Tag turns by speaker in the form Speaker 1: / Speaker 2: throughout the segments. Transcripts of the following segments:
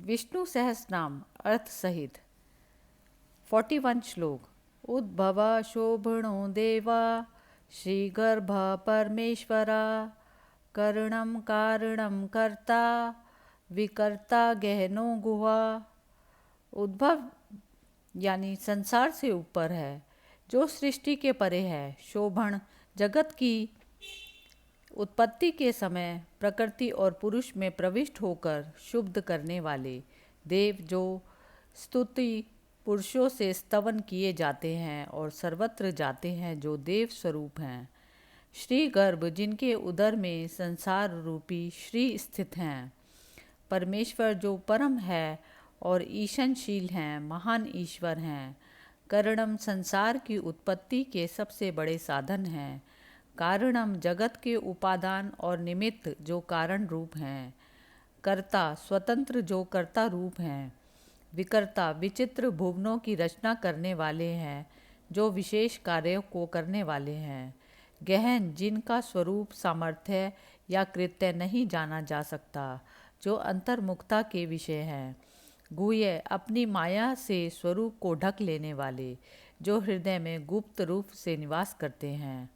Speaker 1: विष्णु सहस्रनाम अर्थ सहित 41 श्लोक। उद्भव शोभनो देवा श्रीगर्भ परमेश्वरा करणं कारणं कर्ता विकर्ता गहनो गुहा। उद्भव यानी संसार से ऊपर है, जो सृष्टि के परे है। शोभन जगत की उत्पत्ति के समय प्रकृति और पुरुष में प्रविष्ट होकर शुद्ध करने वाले देव, जो स्तुति पुरुषों से स्तवन किए जाते हैं और सर्वत्र जाते हैं, जो देव स्वरूप हैं। श्री गर्भ, जिनके उदर में संसार रूपी श्री स्थित हैं। परमेश्वर, जो परम है और ईशनशील हैं, महान ईश्वर हैं। करणम, संसार की उत्पत्ति के सबसे बड़े साधन हैं। कारणम, जगत के उपादान और निमित्त, जो कारण रूप हैं। कर्ता, स्वतंत्र, जो कर्ता रूप हैं। विकर्ता, विचित्र भुवनों की रचना करने वाले हैं, जो विशेष कार्यों को करने वाले हैं। गहन, जिनका स्वरूप, सामर्थ्य या कृत्य नहीं जाना जा सकता, जो अंतर्मुखता के विषय हैं। गुह्य, अपनी माया से स्वरूप को ढक लेने वाले, जो हृदय में गुप्त रूप से निवास करते हैं।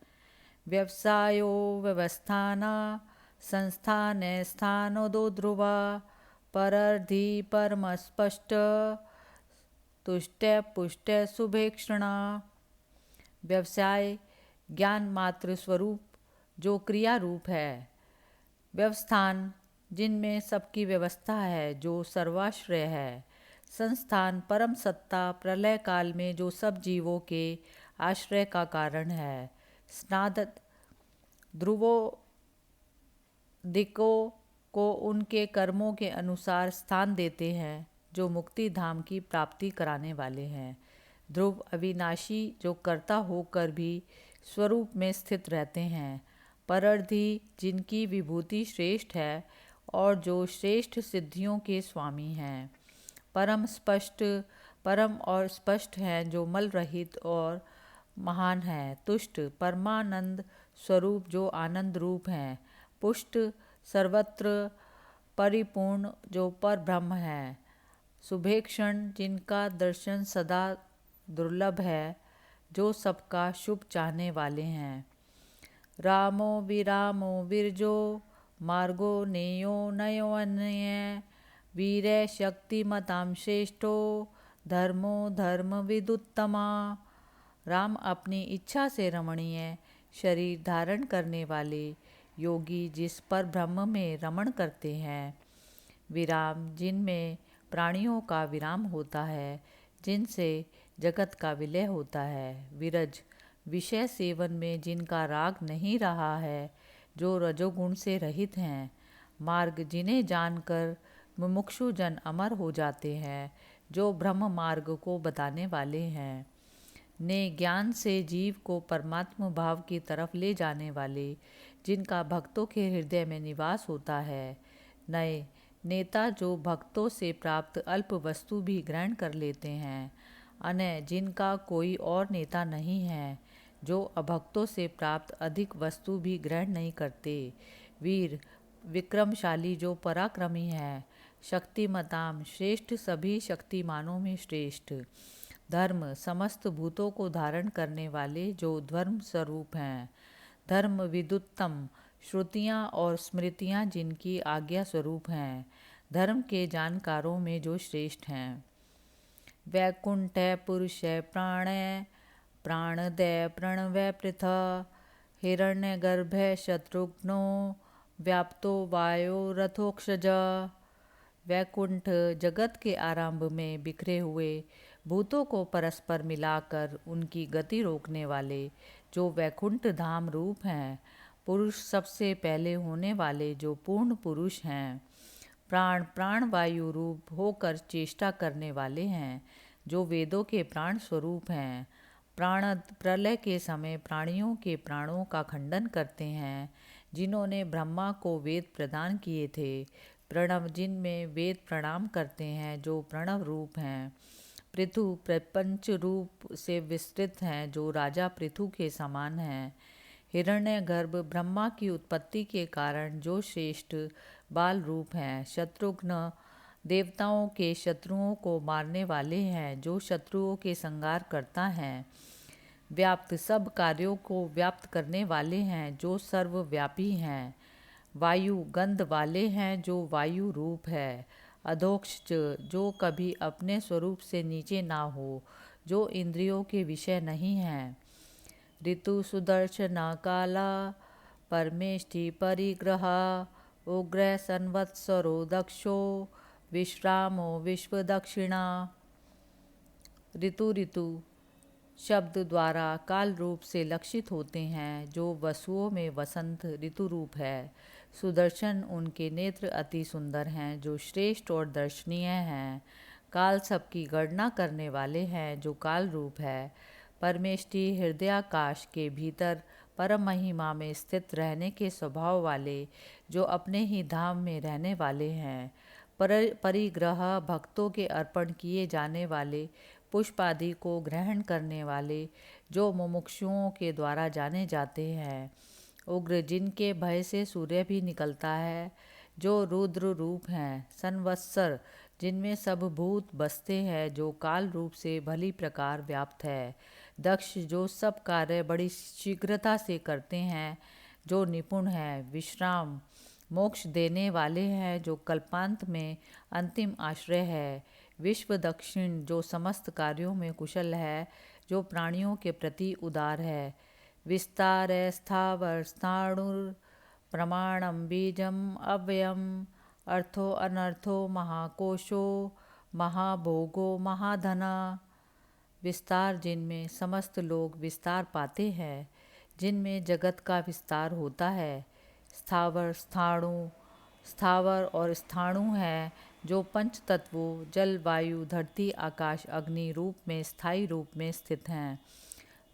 Speaker 1: व्यवसायो व्यवस्थाना संस्थान स्थानो दो ध्रुवा परर्धि परम स्पष्ट तुष्ट पुष्ट शुभेक्षणा। व्यवसाय, ज्ञान मात्र स्वरूप, जो क्रिया रूप है। व्यवस्थान, जिनमें सबकी व्यवस्था है, जो सर्वाश्रय है। संस्थान, परम सत्ता, प्रलय काल में जो सब जीवों के आश्रय का कारण है। स्नादत, ध्रुवों, दिकों को उनके कर्मों के अनुसार स्थान देते हैं, जो मुक्ति धाम की प्राप्ति कराने वाले हैं। ध्रुव, अविनाशी, जो कर्ता होकर भी स्वरूप में स्थित रहते हैं। परर्धि, जिनकी विभूति श्रेष्ठ है और जो श्रेष्ठ सिद्धियों के स्वामी हैं। परम स्पष्ट, परम और स्पष्ट हैं, जो मल रहित और महान है। तुष्ट, परमानंद स्वरूप, जो आनंद रूप हैं। पुष्ट, सर्वत्र परिपूर्ण, जो पर ब्रह्म है। शुभेक्षण, जिनका दर्शन सदा दुर्लभ है, जो सबका शुभ चाहने वाले हैं। रामो विरामो विरजो मार्गो नेयो नयो अन्य वीरे शक्तिमतां श्रेष्ठो धर्मो धर्म विदुत्तमा। राम, अपनी इच्छा से रमणीय शरीर धारण करने वाले योगी, जिस पर ब्रह्म में रमण करते हैं। विराम, जिनमें प्राणियों का विराम होता है, जिनसे जगत का विलय होता है। विरज, विषय सेवन में जिनका राग नहीं रहा है, जो रजोगुण से रहित हैं। मार्ग, जिन्हें जानकर मुमुक्षु जन अमर हो जाते हैं, जो ब्रह्म मार्ग को बताने वाले हैं। ने, ज्ञान से जीव को परमात्म भाव की तरफ ले जाने वाले, जिनका भक्तों के हृदय में निवास होता है। नए, नेता, जो भक्तों से प्राप्त अल्प वस्तु भी ग्रहण कर लेते हैं। अनय, जिनका कोई और नेता नहीं है, जो अभक्तों से प्राप्त अधिक वस्तु भी ग्रहण नहीं करते। वीर, विक्रमशाली, जो पराक्रमी है। शक्तिमताम, श्रेष्ठ, सभी शक्तिमानों में श्रेष्ठ। धर्म, समस्त भूतों को धारण करने वाले, जो धर्म स्वरूप हैं। धर्म विदुत्तम, श्रुतियाँ और स्मृतियाँ जिनकी आज्ञा स्वरूप हैं। धर्म के जानकारों में जो श्रेष्ठ हैं। वैकुंठ पुरुष प्राणय प्राणदय प्रणवय पृथ हिरण्यगर्भ शत्रुघ्नो व्याप्तो वायो रथोक्षज। वैकुंठ, जगत के आरंभ में बिखरे हुए भूतों को परस्पर मिलाकर उनकी गति रोकने वाले, जो वैकुंठ धाम रूप हैं। पुरुष, सबसे पहले होने वाले, जो पूर्ण पुरुष हैं। प्राण, प्राणवायु रूप होकर चेष्टा करने वाले हैं, जो वेदों के प्राण स्वरूप हैं। प्राणद, प्रलय के समय प्राणियों के प्राणों का खंडन करते हैं, जिन्होंने ब्रह्मा को वेद प्रदान किए थे। प्रणव, जिनमें वेद प्रणाम करते हैं, जो प्रणव रूप हैं। पृथु, प्रपंच रूप से विस्तृत हैं, जो राजा पृथु के समान हैं। हिरण्यगर्भ, ब्रह्मा की उत्पत्ति के कारण जो श्रेष्ठ बाल रूप हैं। शत्रुघ्न, देवताओं के शत्रुओं को मारने वाले हैं, जो शत्रुओं के संहार करता है। व्याप्त, सब कार्यों को व्याप्त करने वाले हैं, जो सर्वव्यापी हैं। वायु, गंध वाले हैं, जो वायु रूप है। अधोक्ष, जो कभी अपने स्वरूप से नीचे ना हो, जो इंद्रियों के विषय नहीं हैं। ऋतु, सुदर्शना काला, परमेष्टि परिग्रह, उग्र संवत्सरो दक्षो, विश्रामो विश्व दक्षिणा। ऋतु, ऋतु शब्द द्वारा काल रूप से लक्षित होते हैं, जो वसुओं में वसंत ऋतु रूप है। सुदर्शन, उनके नेत्र अति सुंदर हैं, जो श्रेष्ठ और दर्शनीय हैं। काल, सबकी गणना करने वाले हैं, जो काल रूप है। परमेष्टि, हृदयाकाश के भीतर परम महिमा में स्थित रहने के स्वभाव वाले, जो अपने ही धाम में रहने वाले हैं। परिग्रह, भक्तों के अर्पण किए जाने वाले पुष्प आदि को ग्रहण करने वाले, जो मुमुक्षुओं के द्वारा जाने जाते हैं। उग्र, जिनके भय से सूर्य भी निकलता है, जो रुद्र रूप हैं। संवत्सर, जिनमें सब भूत बसते हैं, जो काल रूप से भली प्रकार व्याप्त है। दक्ष, जो सब कार्य बड़ी शीघ्रता से करते हैं, जो निपुण है। विश्राम, मोक्ष देने वाले हैं, जो कल्पांत में अंतिम आश्रय है। विश्व दक्षिण, जो समस्त कार्यों में कुशल है, जो प्राणियों के प्रति उदार है। विस्तार, स्थावर स्थाणुर, प्रमाणम बीजम अव्ययम, अर्थो अनर्थो महाकोशो, महाभोगो महाधना। विस्तार, जिनमें समस्त लोग विस्तार पाते हैं, जिनमें जगत का विस्तार होता है। स्थावर, स्थाणु, स्थावर और स्थाणु है, जो पंच तत्वों जल, वायु, धरती, आकाश, अग्नि रूप में स्थायी रूप में स्थित हैं।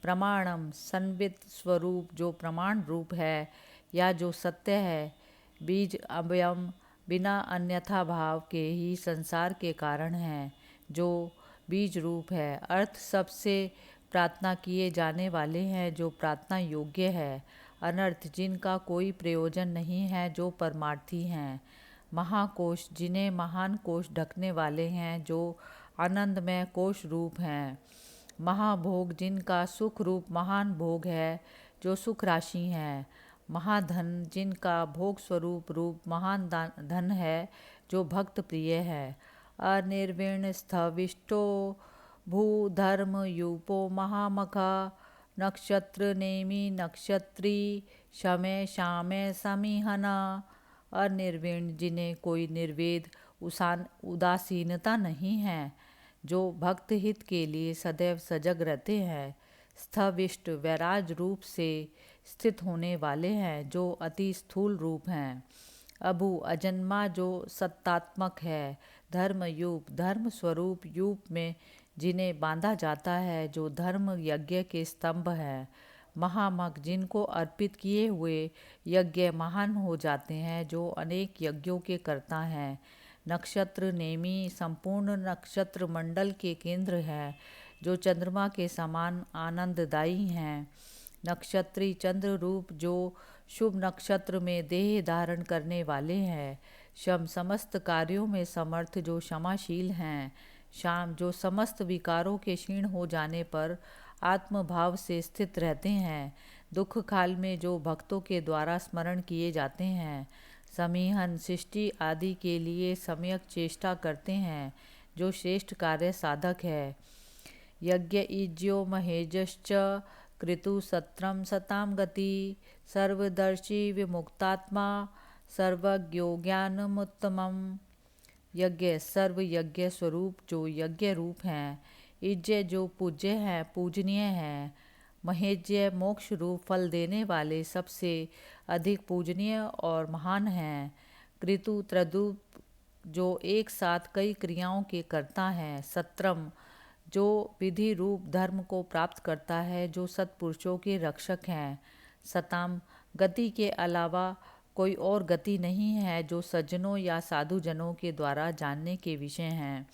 Speaker 1: प्रमाणम, संवित स्वरूप, जो प्रमाण रूप है या जो सत्य है। बीज, अव्ययम, बिना अन्यथा भाव के ही संसार के कारण है, जो बीज रूप है। अर्थ, सबसे प्रार्थना किए जाने वाले हैं, जो प्रार्थना योग्य है। अनर्थ, जिनका कोई प्रयोजन नहीं है, जो परमार्थी हैं। महाकोश, जिन्हें महान कोश ढकने वाले हैं, जो आनंदमय कोश रूप हैं। महाभोग, जिनका सुख रूप महान भोग है, जो सुख राशि हैं। महाधन, जिनका भोग स्वरूप रूप महान धन है, जो भक्त प्रिय है। अनिर्विण स्थविष्टो भूधर्म यूपो महामखा, नक्षत्र नेमि नक्षत्री, शमय शामय समीहना। अनिर्विण, जिन्हें कोई निर्वेद उदासीनता नहीं है, जो भक्त हित के लिए सदैव सजग रहते हैं। स्थविष्ट, वैराज रूप से स्थित होने वाले हैं, जो अति स्थूल रूप हैं। अभु, अजन्मा, जो सत्तात्मक है। धर्मयूप, धर्म स्वरूप यूप में जिन्हें बांधा जाता है, जो धर्म यज्ञ के स्तंभ है। महामख, जिनको अर्पित किए हुए यज्ञ महान हो जाते हैं, जो अनेक यज्ञों के कर्ता हैं। नक्षत्र नेमि, संपूर्ण नक्षत्र मंडल के केंद्र हैं, जो चंद्रमा के समान आनंददायी हैं। नक्षत्री, चंद्र रूप, जो शुभ नक्षत्र में देह धारण करने वाले हैं। शम, समस्त कार्यों में समर्थ, जो क्षमाशील हैं। शाम, जो समस्त विकारों के क्षीण हो जाने पर आत्मभाव से स्थित रहते हैं। दुख काल में जो भक्तों के द्वारा स्मरण किए जाते हैं। समीहन, सृष्टि आदि के लिए सम्यक चेष्टा करते हैं, जो श्रेष्ठ कार्य साधक है। यज्ञ ईज्यो महेजश्च, कृतु सत्रम सताम गति, सर्वदर्शी विमुक्तात्मा, सर्वज्ञो ज्ञानमुत्तमम्। यज्ञ, सर्व यज्ञ स्वरूप, जो यज्ञ रूप हैं। इज्य, जो पूज्य हैं, पूजनीय हैं। महेज्य, मोक्ष रूप फल देने वाले सबसे अधिक पूजनीय और महान हैं। कृतु, त्रदूप, जो एक साथ कई क्रियाओं के कर्ता हैं। सत्रम, जो विधि रूप धर्म को प्राप्त करता है, जो सत्पुरुषों के रक्षक हैं। सताम, गति के अलावा कोई और गति नहीं है, जो सज्जनों या साधुजनों के द्वारा जानने के विषय हैं।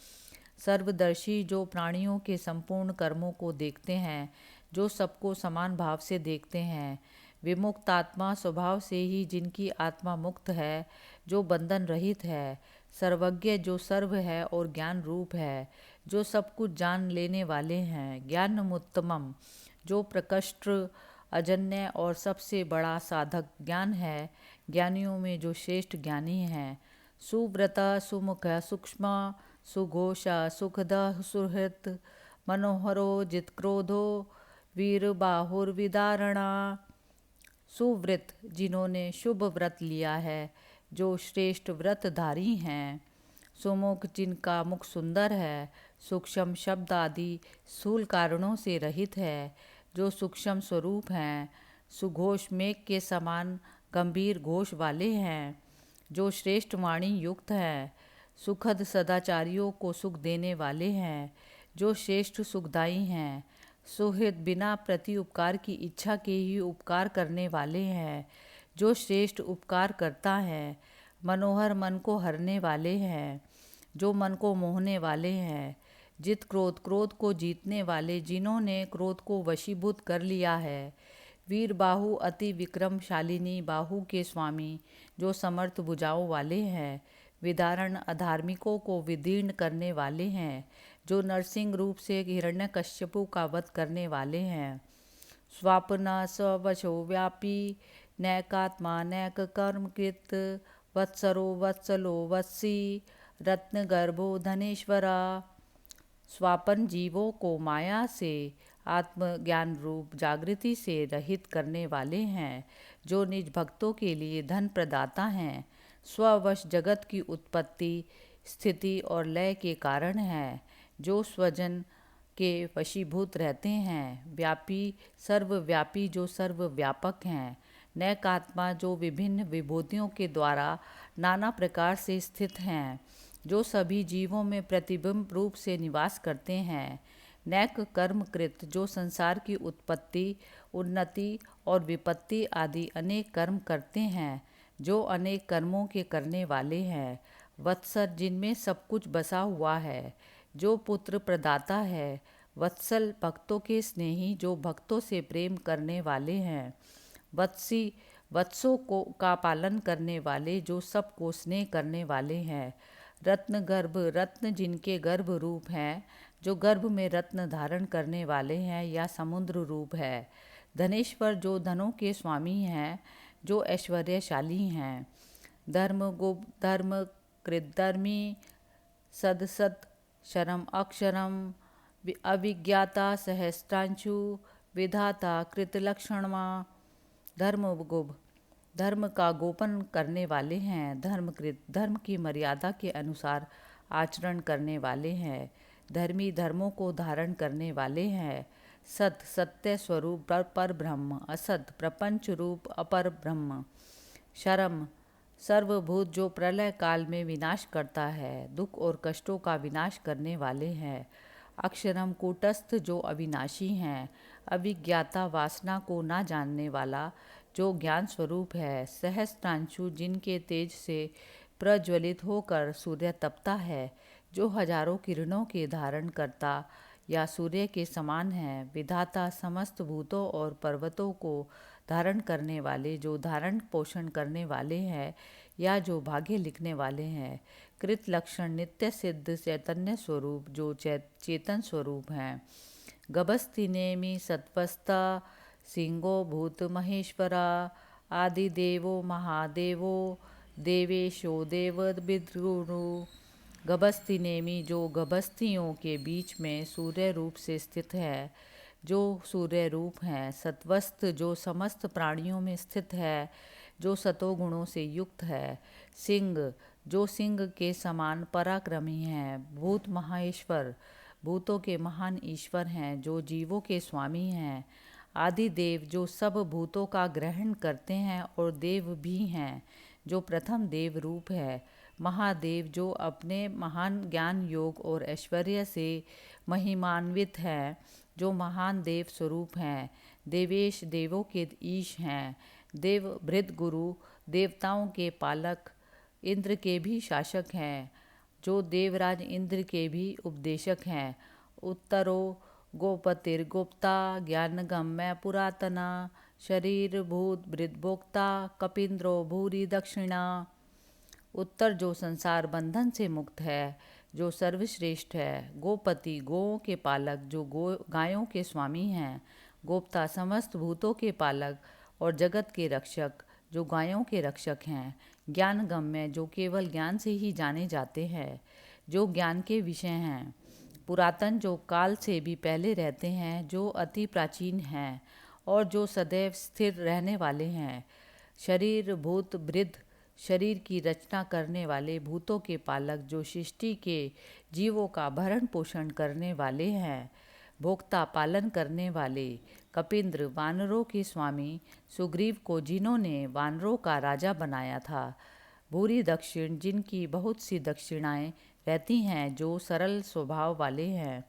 Speaker 1: सर्वदर्शी, जो प्राणियों के संपूर्ण कर्मों को देखते हैं, जो सबको समान भाव से देखते हैं। विमुक्त आत्मा, स्वभाव से ही जिनकी आत्मा मुक्त है, जो बंधन रहित है। सर्वज्ञ जो सर्व है और ज्ञान रूप है, जो सब कुछ जान लेने वाले हैं। ज्ञानमुत्तमम जो प्रकृष्ट अजन्य और सबसे बड़ा साधक ज्ञान है, ज्ञानियों में जो श्रेष्ठ ज्ञानी है। सुव्रत सुमुख सूक्ष्म सुघोष सुखद सुहृत मनोहरो जितक्रोधो वीर बाहुर्विदारणा। सुव्रत जिन्होंने शुभ व्रत लिया है, जो श्रेष्ठ व्रतधारी हैं। सुमुख जिनका मुख सुंदर है, सूक्ष्म शब्द आदि स्थूल कारणों से रहित है, जो सूक्ष्म स्वरूप हैं। सुघोष मेघ के समान गंभीर घोष वाले हैं, जो श्रेष्ठ वाणी युक्त हैं। सुखद सदाचारियों को सुख देने वाले हैं, जो श्रेष्ठ सुखदाई हैं। सुहृद बिना प्रति उपकार की इच्छा के ही उपकार करने वाले हैं, जो श्रेष्ठ उपकार करता है। मनोहर मन को हरने वाले हैं, जो मन को मोहने वाले हैं। जित क्रोध क्रोध को जीतने वाले, जिन्होंने क्रोध को वशीभूत कर लिया है। वीर बाहु अति विक्रमशालिनी बाहु के स्वामी, जो समर्थ भुजाओं वाले हैं। विदारण अधार्मिकों को विदीर्ण करने वाले हैं, जो नरसिंह रूप से हिरण्यकश्यपु का वध करने वाले हैं। स्वापना स्ववशो व्यापी नैकात्मा नैक कर्मकृत वत्सरो वत्सलो वत्सी रत्न गर्भो धनेश्वरा। स्वापन जीवों को माया से आत्मज्ञान रूप जागृति से रहित करने वाले हैं, जो निज भक्तों के लिए धन प्रदाता हैं। स्ववश जगत की उत्पत्ति स्थिति और लय के कारण है, जो स्वजन के वशीभूत रहते हैं। व्यापी सर्वव्यापी जो सर्वव्यापक हैं। नैकात्मा जो विभिन्न विभूतियों के द्वारा नाना प्रकार से स्थित हैं, जो सभी जीवों में प्रतिबिंब रूप से निवास करते हैं। नैक कर्मकृत जो संसार की उत्पत्ति उन्नति और विपत्ति आदि अनेक कर्म करते हैं, जो अनेक कर्मों के करने वाले हैं। वत्सर जिनमें सब कुछ बसा हुआ है, जो पुत्र प्रदाता है। वत्सल भक्तों के स्नेही, जो भक्तों से प्रेम करने वाले हैं। वत्सी वत्सों को का पालन करने वाले, जो सबको स्नेह करने वाले हैं। रत्न गर्भ रत्न जिनके गर्भ रूप हैं, जो गर्भ में रत्न धारण करने वाले हैं या समुद्र रूप है। धनेश्वर जो धनों के स्वामी हैं, जो ऐश्वर्यशाली हैं। धर्म गुप्त धर्म कृतधर्मी सदसत शरम अक्षरम अविज्ञाता सहस्त्रांशु विधाता कृतलक्षणमा। धर्मगुभ धर्म का गोपन करने वाले हैं। धर्मकृत धर्म की मर्यादा के अनुसार आचरण करने वाले हैं। धर्मी धर्मों को धारण करने वाले हैं। सत सत्य स्वरूप पर ब्रह्म, असत प्रपंच रूप अपर ब्रह्म। शरम सर्वभूत जो प्रलय काल में विनाश करता है, दुख और कष्टों का विनाश करने वाले हैं। अक्षरम कूटस्थ जो अविनाशी हैं। अविज्ञाता वासना को ना जानने वाला, जो ज्ञान स्वरूप है। सहस्त्रांशु जिनके तेज से प्रज्वलित होकर सूर्य तपता है, जो हजारों किरणों के धारण करता या सूर्य के समान है। विधाता समस्त भूतों और पर्वतों को धारण करने वाले, जो धारण पोषण करने वाले हैं या जो भाग्य लिखने वाले हैं। कृत लक्षण नित्य सिद्ध चैतन्य स्वरूप, जो चेतन स्वरूप हैं। गभस्ति नेमि सत्वस्ता सिंहो भूत महेश्वरा। आदिदेवो महादेवो देवेशो देव विद्रुरु। गभस्ति नेमि जो गभस्तियों के बीच में सूर्य रूप से स्थित है, जो सूर्य रूप हैं। सत्वस्त जो समस्त प्राणियों में स्थित है, जो सतोगुणों से युक्त है। सिंह जो सिंह के समान पराक्रमी हैं। भूत महेश्वर भूतों के महान ईश्वर हैं, जो जीवों के स्वामी हैं। आदि देव जो सब भूतों का ग्रहण करते हैं और देव भी हैं, जो प्रथम देव रूप है। महादेव जो अपने महान ज्ञान योग और ऐश्वर्य से महिमान्वित है, जो महान देव स्वरूप हैं। देवेश देवों के ईश हैं। देव भृत गुरु देवताओं के पालक इंद्र के भी शासक हैं, जो देवराज इंद्र के भी उपदेशक हैं। उत्तरो गोपतिर्गुप्ता ज्ञानगम्य पुरातना। शरीर भूत भृतभोक्ता कपिंद्रो भूरि दक्षिणा। उत्तर जो संसार बंधन से मुक्त है, जो सर्वश्रेष्ठ है। गोपति गोओं के पालक, जो गायों के स्वामी हैं। गोप्ता समस्त भूतों के पालक और जगत के रक्षक, जो गायों के रक्षक हैं। ज्ञान गम्य, जो केवल ज्ञान से ही जाने जाते हैं, जो ज्ञान के विषय हैं। पुरातन, जो काल से भी पहले रहते हैं, जो अति प्राचीन हैं और जो सदैव स्थिर रहने वाले हैं। शरीर भूत वृद्ध, शरीर की रचना करने वाले, भूतों के पालक, जो सृष्टि के जीवों का भरण पोषण करने वाले हैं। भोक्ता, पालन करने वाले। कपिंद्र, वानरों के स्वामी, सुग्रीव को जिन्होंने वानरों का राजा बनाया था। भूरी दक्षिण, जिनकी बहुत सी दक्षिणाएं रहती हैं, जो सरल स्वभाव वाले हैं।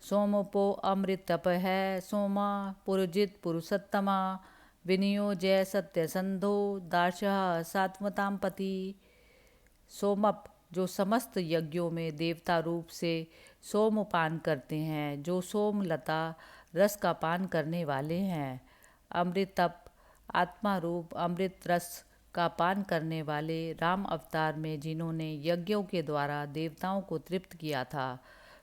Speaker 1: सोमपो अमृतप है, सोमा पुरुजित पुरुषोत्तमा, विनियोजय सत्यसंधो, दार्शः सात्वताम पति। सोमप, जो समस्त यज्ञों में देवता रूप से सोमपान करते हैं, जो सोमलता रस का पान करने वाले हैं। अमृतप, आत्मा रूप अमृत रस का पान करने वाले, राम अवतार में जिन्होंने यज्ञों के द्वारा देवताओं को तृप्त किया था।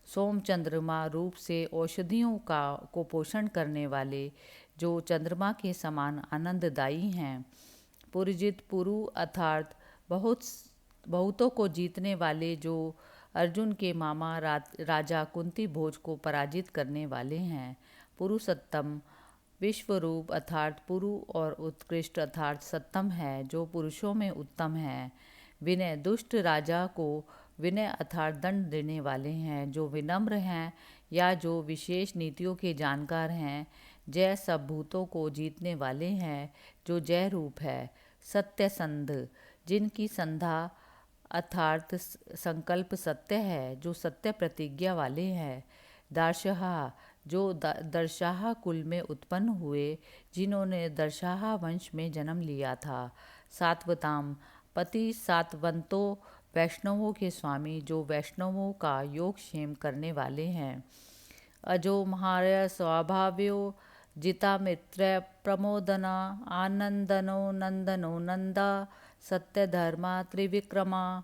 Speaker 1: सोम, चंद्रमा रूप से औषधियों को पोषण करने वाले, जो चंद्रमा के समान आनंददायी हैं। पुरजित, पुरु अर्थात बहुतों को जीतने वाले, जो अर्जुन के मामा राजा कुंती भोज को पराजित करने वाले हैं। पुरुषोत्तम, विश्वरूप अर्थात पुरु और उत्कृष्ट अर्थात सत्तम है, जो पुरुषों में उत्तम है। विनय, दुष्ट राजा को विनय अर्थात दंड देने वाले हैं, जो विनम्र हैं या जो विशेष नीतियों के जानकार हैं। जय, सब भूतों को जीतने वाले हैं, जो जय रूप है। सत्यसंध, जिनकी संधा अर्थात संकल्प सत्य है, जो सत्य प्रतिज्ञा वाले हैं। दार्शहा, जो दर्शाहा कुल में उत्पन्न हुए, जिन्होंने दर्शाहा वंश में जन्म लिया था। सात्वताम, पति सात्वंतों, वैष्णवों के स्वामी, जो वैष्णवों का योगक्षेम करने वाले हैं। अजो महार्य स्वभाव्यो, जिता मित्र प्रमोदना, आनंदनो नंदनो नंदा, सत्य धर्मा त्रिविक्रमा।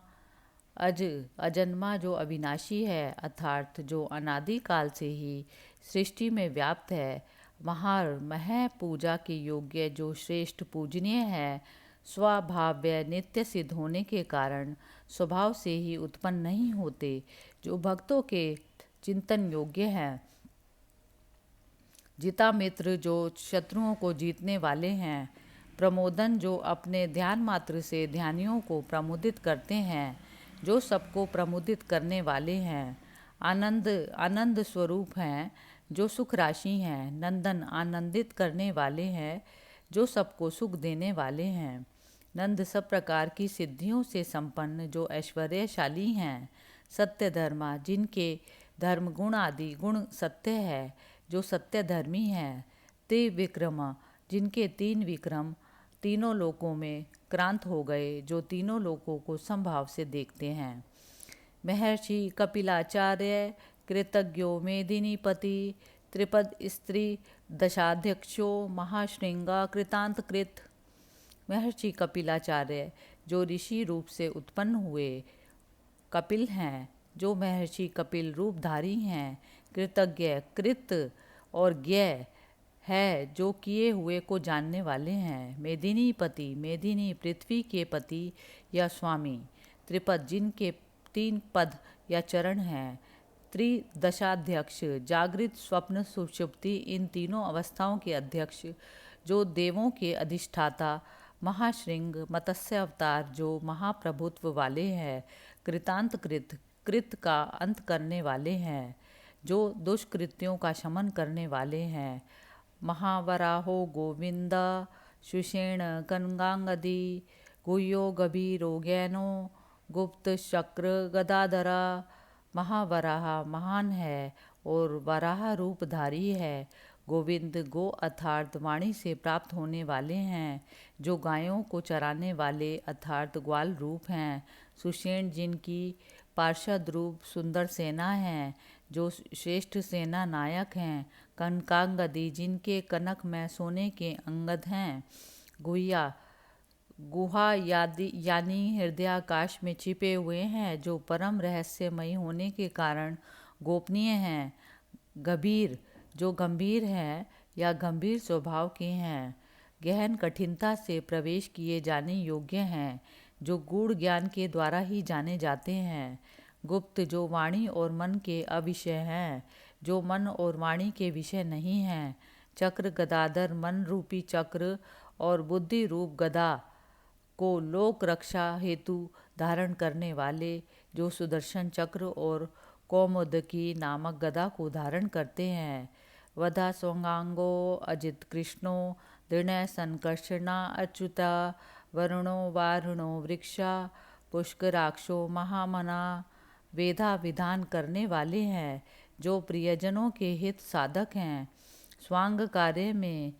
Speaker 1: अजन्मा, जो अविनाशी है अर्थात जो अनादि काल से ही सृष्टि में व्याप्त है। महार, मह पूजा के योग्य, जो श्रेष्ठ पूजनीय है। स्वभाव्य, नित्य सिद्ध होने के कारण स्वभाव से ही उत्पन्न नहीं होते, जो भक्तों के चिंतन योग्य हैं। जिता मित्र, जो शत्रुओं को जीतने वाले हैं। प्रमोदन, जो अपने ध्यान मात्र से ध्यानियों को प्रमोदित करते हैं, जो सबको प्रमोदित करने वाले हैं। आनंद, आनंद स्वरूप हैं, जो सुख राशि हैं। नंदन, आनंदित करने वाले हैं, जो सबको सुख देने वाले हैं। नंद, सब प्रकार की सिद्धियों से संपन्न, जो ऐश्वर्यशाली हैं। सत्य धर्मा, जिनके धर्म गुण आदि गुण सत्य है, जो सत्य धर्मी हैं। त्रिविक्रमा, जिनके 3 विक्रम तीनों लोकों में क्रांत हो गए, जो तीनों लोकों को समभाव से देखते हैं। महर्षि कपिलाचार्य, कृतज्ञो मेदिनीपति, त्रिपद स्त्री दशाध्यक्षो, महाशृंगा कृतांतकृत। महर्षि कपिलाचार्य, जो ऋषि रूप से उत्पन्न हुए कपिल हैं, जो महर्षि कपिल रूपधारी हैं। कृतज्ञ, कृत और ज्ञ है, जो किए हुए को जानने वाले हैं। मेदिनी पति, मेदिनी पृथ्वी के पति या स्वामी। त्रिपद, जिनके 3 पद या चरण हैं। त्रिदशाध्यक्ष, जागृत स्वप्न सुषुप्ति इन तीनों अवस्थाओं के अध्यक्ष, जो देवों के अधिष्ठाता। महाशृंग, मत्स्य अवतार, जो महाप्रभुत्व वाले हैं। कृतांतकृत, कृत का अंत करने वाले हैं, जो दुष्कृत्यों का शमन करने वाले हैं। महावराहो गोविंदा, सुषेण कनगांगदी, गुह्यो गभीरो ज्ञानो, गुप्त शक्र गदाधरा। महावराह महान है और वराह रूपधारी है। गोविंद, गो अर्थात वाणी से प्राप्त होने वाले हैं, जो गायों को चराने वाले अर्थात ग्वाल रूप हैं। सुषेण, जिनकी पार्षद रूप सुंदर सेना है, जो श्रेष्ठ सेना नायक हैं। कनकांगदी, जिनके कनक में सोने के अंगद हैं। गुह्या, गुहा यानी हृदयाकाश में छिपे हुए हैं, जो परम रहस्यमयी होने के कारण गोपनीय हैं। गंभीर, जो गंभीर हैं या गंभीर स्वभाव के हैं। गहन कठिनता से प्रवेश किए जाने योग्य हैं, जो गूढ़ ज्ञान के द्वारा ही जाने जाते हैं। गुप्त, जो वाणी और मन के अविषय हैं, जो मन और वाणी के विषय नहीं हैं। चक्र गदाधर, मन रूपी चक्र और बुद्धि रूप गदा को लोक रक्षा हेतु धारण करने वाले, जो सुदर्शन चक्र और कौमुदकी नामक गदा को धारण करते हैं। वधा स्वंगांगो अजित कृष्णो दृढ़ संकर्षणा अच्युता वरुणो वारुणो वृक्षा पुष्कराक्षो महामना। वेदा विधान करने वाले हैं, जो प्रियजनों के हित साधक हैं। स्वांग कार्य में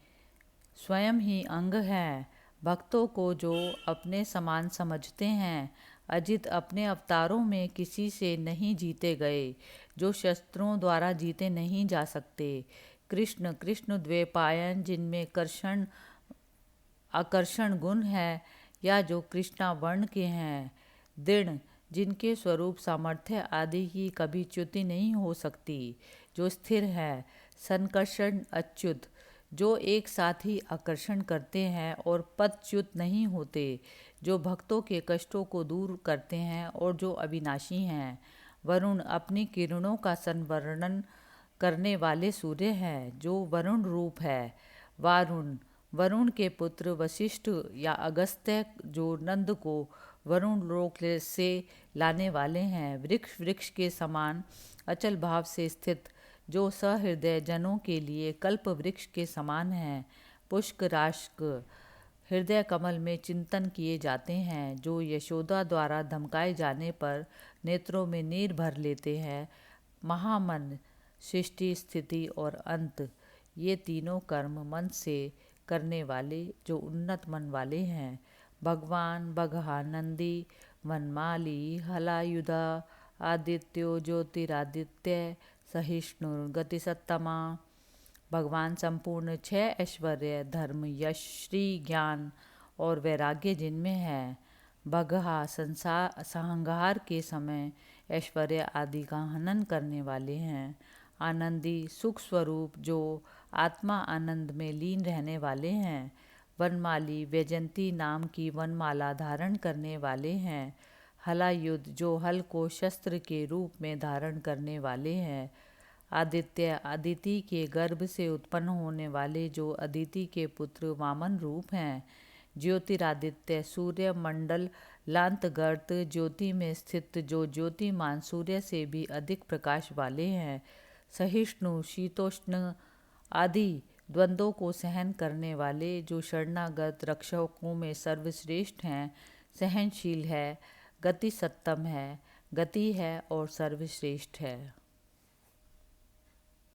Speaker 1: स्वयं ही अंग हैं, भक्तों को जो अपने समान समझते हैं। अजित, अपने अवतारों में किसी से नहीं जीते गए, जो शस्त्रों द्वारा जीते नहीं जा सकते। कृष्ण, कृष्ण द्वैपायन, जिनमें आकर्षण गुण है या जो कृष्णा वर्ण के हैं। दृढ़, जिनके स्वरूप सामर्थ्य आदि की कभी च्युति नहीं हो सकती, जो स्थिर है। संकर्षण अच्युत, जो एक साथ ही आकर्षण करते हैं और पदच्युत नहीं होते, जो भक्तों के कष्टों को दूर करते हैं और जो अविनाशी हैं। वरुण, अपनी किरणों का संवर्णन करने वाले सूर्य हैं, जो वरुण रूप है। वारुण, वरुण के पुत्र वशिष्ठ या अगस्त्य, जो नंद को वरुण लोक से लाने वाले हैं। वृक्ष, वृक्ष के समान अचल भाव से स्थित, जो सहृदय जनों के लिए कल्प वृक्ष के समान हैं। पुष्क राशक, हृदय कमल में चिंतन किए जाते हैं, जो यशोदा द्वारा धमकाए जाने पर नेत्रों में नीर भर लेते हैं। महामन, सृष्टि स्थिति और अंत, ये तीनों कर्म मन से करने वाले, जो उन्नत मन वाले हैं। भगवान बगहा नंदी वनमाली हलायुधा आदित्यो ज्योतिरादित्य सहिष्णु गतिसत्तमा। भगवान संपूर्ण 6 ऐश्वर्य, धर्म, यश, श्री, ज्ञान और वैराग्य जिनमें है। बगहा, संहार के समय ऐश्वर्य आदि का हनन करने वाले हैं। आनंदी, सुख स्वरूप, जो आत्मा आनंद में लीन रहने वाले हैं। वनमाली, वैजयंती नाम की वनमाला धारण करने वाले हैं। हलायुध, जो हल को शस्त्र के रूप में धारण करने वाले हैं। आदित्य, अदिति के गर्भ से उत्पन्न होने वाले, जो अदिति के पुत्र वामन रूप हैं। ज्योतिरादित्य, सूर्य मंडल लांतगर्त ज्योति में स्थित, जो ज्योतिमान सूर्य से भी अधिक प्रकाश वाले हैं। सहिष्णु, शीतोष्ण आदि द्वंद्वों को सहन करने वाले, जो शरणागत रक्षकों में सर्वश्रेष्ठ हैं। सहनशील है, गति सत्तम है, गति है और सर्वश्रेष्ठ है।